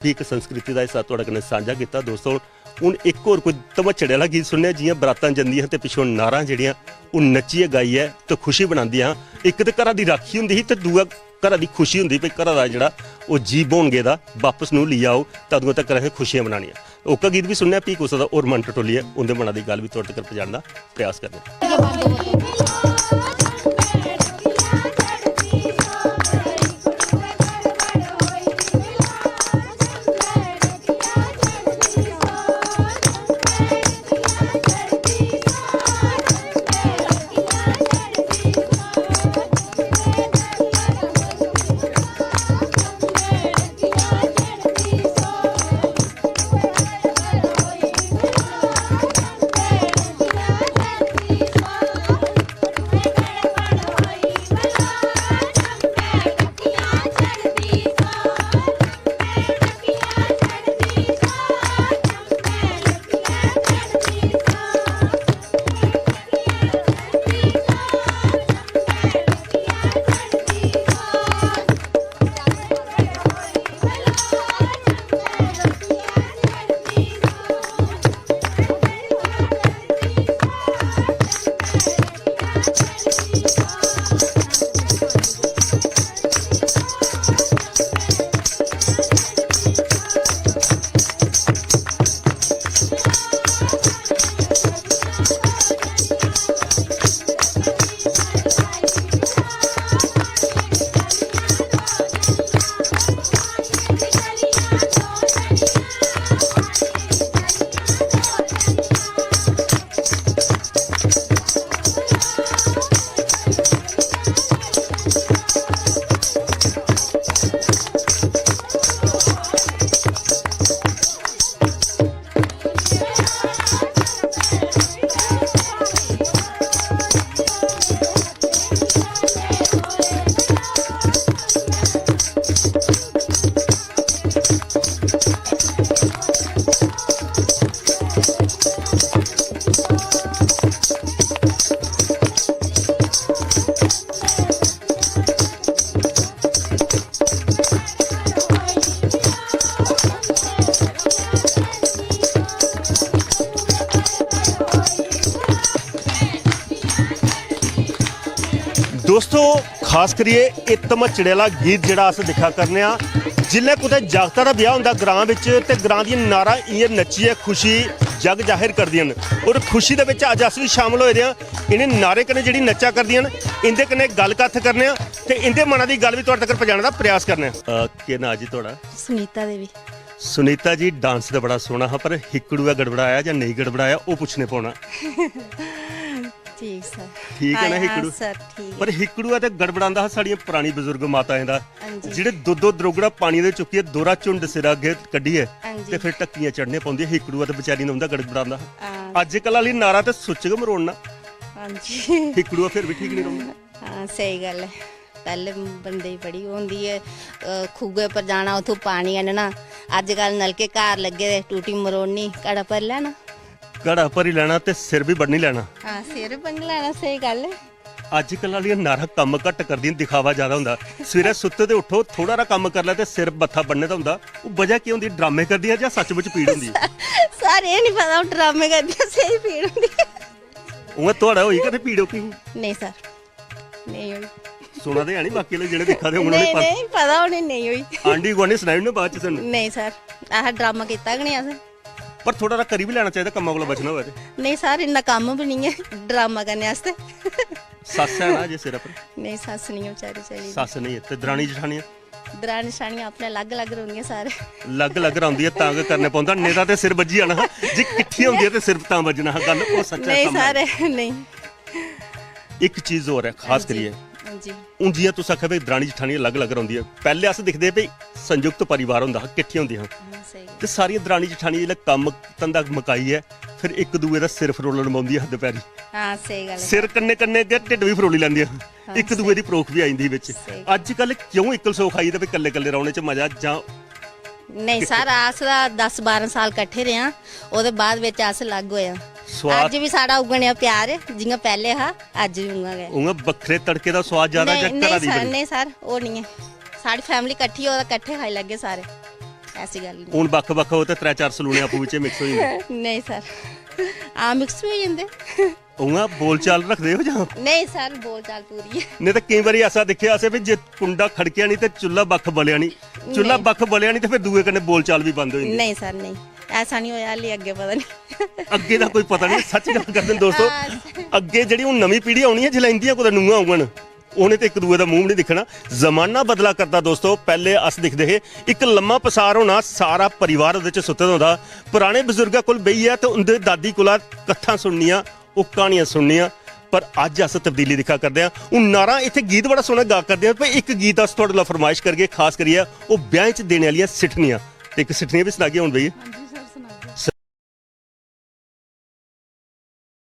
भी एक संस्कृति का हिस्सा तुहाडे कन्नै साझा किया दोस्तों। हुण एक होर कोई धमचड़े वाला गीत सुनने जियां बरातां जंदियां ते पिछों नारां जिहड़ियां ओह नच्चिए गाइए ते खुशी बनांदियां। एक ते घरा दी राखी हुंदी ही ते दूआ घरा दी खुशी हुंदी भई घरा दा जेहड़ा ओह जी बौन गेदा वापस नूं ली आओ तदूं तक असें खुशियां मनानियां। ओका गीत भी सुनने भी कुसै दा होर मन टटोलिए उंदे मना दी गल भी तुहाडे तक पहुंचाउण दा प्रयास करने। दोस्तों खास करिए ये धमचड़े वाला गीत जिहड़ा अस दिक्खा करने जिल्लै कुतै जागता दा ब्याह हुंदा ग्रां विच ते ग्रां दी नारां इ'यां नच्चिए खुशी जग जाहिर करदियां न और खुशी दे विच अज अस भी शामिल होए दे आं। इन्हें नारे कन्नै जिहड़ी नच्चा करदियां न इंदे कन्नै गल कत्थ करने ते इंदे मना दी गल भी तुहाडे तक पहुंचाने दा प्रयास करने। केह् नां जी तुहाडा? सुनीता देवी। सुनीता जी डांस तो बड़ा सोहना हा पर हिकड़ूआ गड़बड़ाया या नहीं गड़बड़ाया वो पूछने पौना। ठीक सर। ठीक है ना हिकड़ू? सर ठीक पर हिकड़ूआ ते गड़बड़ांदा साड़ियां पुरानी बजुर्ग माताएं दा जेह्ड़े दो दरोगड़ा पानी दे चुक्किए दोरा झुंड सिरा अगे कड्ढिए ते फिर टक्कियां चढ़ने पौंदियां। हिकड़ूआ ते बेचारी ने उंदा गड़बड़ांदा। अजकल वाली नारा ते सुच्च गै मरोड़ना। हां हिकड़ूआ फिर भी ठीक नहीं रौंदा। हां सही गल है। पहले बंदे बड़ी होंदी है खूगे पर जाना उथों पानी आनना। अजकल नलके घर लगे दे टूटी मरोड़नी घड़ा भर लेना। घड़ा भरी लेना ते सिर भी बन्नी लेना। हां सिर बन्नी लेना सही गल है। अजकल वाली नारा कम घट करदियां दिखावा ज्यादा हुंदा। सवेरे सुत्ते ते उठो थोड़ा रा कम कर लै ते सिर बत्था बनने दा हुंदा। वो वजह की हुंदी? ड्रामे करदियां जां सचमुच पीड़ हुंदी? सर ये नहीं पता ड्रामे करदियां सही पीड़ हुंदी। उ'आं तुहाड़ा होई कदे पीड़ होकी? नहीं सर नहीं हुई। सुना दे नहीं बाकी जेह्ड़े दिक्खा दे उ'नें नहीं पता उ'नें नहीं हुई। आंडी गुआंढी सनाई ने बाद च सानूं। नहीं सर आह ड्रामा कीता कि नहीं असें। पर थोड़ा रा करी भी लेना चाहिए कम्मा कोला बचना होवे ते। नहीं सर इन्ना कम्म भी नहीं है ड्रामा करने आस्ते। सस है ना जे सिर पर? नहीं सस नहीं है बेचारी चली। सस नहीं है ते दरानी जठानियां? दरानी जठानियां अपने अलग अलग रौंदियां सारे। अलग अलग रौंदी है तां करने पौंदा नेता ते सिर बज्जी जाना जे किट्ठी होंदी है ते सिर तां बजना गल ओ सच्चा नहीं सर नहीं। एक चीज और है खास करिए जी हूँ जियां तुस आखिया भाई दरानी जठानी अलग अलग रौंदी है। पहले अस दिखदे भाई संयुक्त परिवार होंदा हा किट्ठे होंदियां ते सारियां दरानी जठानी जिसलै कम्म धंधा मकाइयै फिर एक दूए दा सिर फरोलन पौंदियां दपैह्री। हां सही गल है। सिर कन्ने कन्ने ते ढिड भी फरोली लैंदियां एक दूए दी परोख भी आई जंदी बिच। अजकल क्यों इक्कल सोख आई ते भाई कल्ले कल्ले रौहने च मजा जां नहीं सर अस 10-12 साल कट्ठे रहे हां ओहदे बाद विच अस अलग होए अज भी साडा उगणिया प्यार जियां पहले हा अज भी उंगा गै। उंगा बखरे तड़के दा स्वाद ज्यादा जां घरा दी? नहीं सर ओ नहीं है साडी फैमिली कट्ठी हो कट्ठे खाई लगे सारे ਐਸੀ ਗੱਲ ਨਹੀਂ। ਹੁਣ ਵੱਖ-ਵੱਖ ਹੋ ਤੇ 3-4 ਸਲੂਣੇ ਆਪੂ ਵਿੱਚ ਮਿਕਸ ਹੋ ਜਾਂਦੇ। ਨਹੀਂ ਸਰ, ਆ ਮਿਕਸ ਹੋ ਜਾਂਦੇ। ਉਹਨਾਂ ਬੋਲਚਾਲ ਰੱਖਦੇ ਹੋ ਜਾਂ ਨਹੀਂ ਸਰ, ਬੋਲ ਚਾਲ ਪੂਰੀ ਹੈ। ਨਹੀਂ ਤਾਂ ਕਈ ਵਾਰੀ ਐਸਾ ਦੇਖਿਆ ਸੀ ਵੀ ਜੇ ਕੁੰਡਾ ਖੜਕਿਆ ਨਹੀਂ ਤੇ ਚੁੱਲ੍ਹਾ ਬੱਖ ਬਲਿਆ ਨਹੀਂ, ਚੁੱਲ੍ਹਾ ਬੱਖ ਬਲਿਆ ਨਹੀਂ ਤੇ ਫਿਰ ਦੂਏ ਕੰਨੇ ਬੋਲਚਾਲ ਵੀ ਬੰਦ ਹੋ ਜਾਂਦੀ। ਨਹੀਂ ਸਰ, ਨਹੀਂ ਐਸਾ ਨਹੀਂ ਹੋਇਆ, ਹਾਲੇ ਅੱਗੇ ਪਤਾ ਨਹੀਂ। ਅੱਗੇ ਦਾ ਕੋਈ ਪਤਾ ਨਹੀਂ, ਸੱਚ ਗੱਲ ਕਰਦੇ ਨੇ ਦੋਸਤੋ। ਅੱਗੇ ਜਿਹੜੀ ਹੁਣ ਨਵੀਂ ਪੀੜ੍ਹੀ ਆਉਣੀ ਹੈ ਜਲੈਂਦੀਆਂ ਕੋਲ ਨੂੰਹਾਂ ਆਉਣ, ਉਹਨੇ ਤੇ ਇੱਕ ਦੂਏ ਦਾ ਮੂੰਹ ਨਹੀਂ ਦਿਖਣਾ। ਜ਼ਮਾਨਾ ਬਦਲਾ ਕਰਦਾ ਦੋਸਤੋ। ਪਹਿਲੇ ਅਸ ਦਿਖਦੇ ਹੈ ਇੱਕ ਲੰਮਾ ਪਸਾਰ ਹੋਣਾ, ਸਾਰਾ ਪਰਿਵਾਰ ਉਹਦੇ ਚ ਸੁੱਤੇ ਹੁੰਦਾ। ਪੁਰਾਣੇ ਬਜ਼ੁਰਗਾਂ ਕੋਲ ਬਈ ਹੈ ਤੇ ਉਹਦੇ ਦਾਦੀ ਕੋਲ ਕਥਾਂ ਸੁਣਨੀਆਂ, ਉਹ ਕਹਾਣੀਆਂ ਸੁਣਨੀਆਂ। ਪਰ ਅੱਜ ਅਸ ਤਬਦੀਲੀ ਦਿਖਾ ਕਰਦੇ ਆ। ਉਹ ਨਾਰਾ ਇੱਥੇ ਗੀਤ ਬੜਾ ਸੋਹਣਾ ਗਾ ਕਰਦੇ ਆ। ਪਰ ਇੱਕ ਗੀਤ ਅਸ ਤੁਹਾਡੇ ਨਾਲ ਫਰਮਾਇਸ਼ ਕਰੀਏ, ਖਾਸ ਕਰੀਏ ਉਹ ਵਿਆਹ 'ਚ ਦੇਣ ਵਾਲੀਆਂ ਸਿੱਠਣੀਆਂ, ਤੇ ਇੱਕ ਸਿੱਠਣੀਆਂ ਵੀ ਸੁਣਾ ਕੇ ਹੁਣ ਬਈ।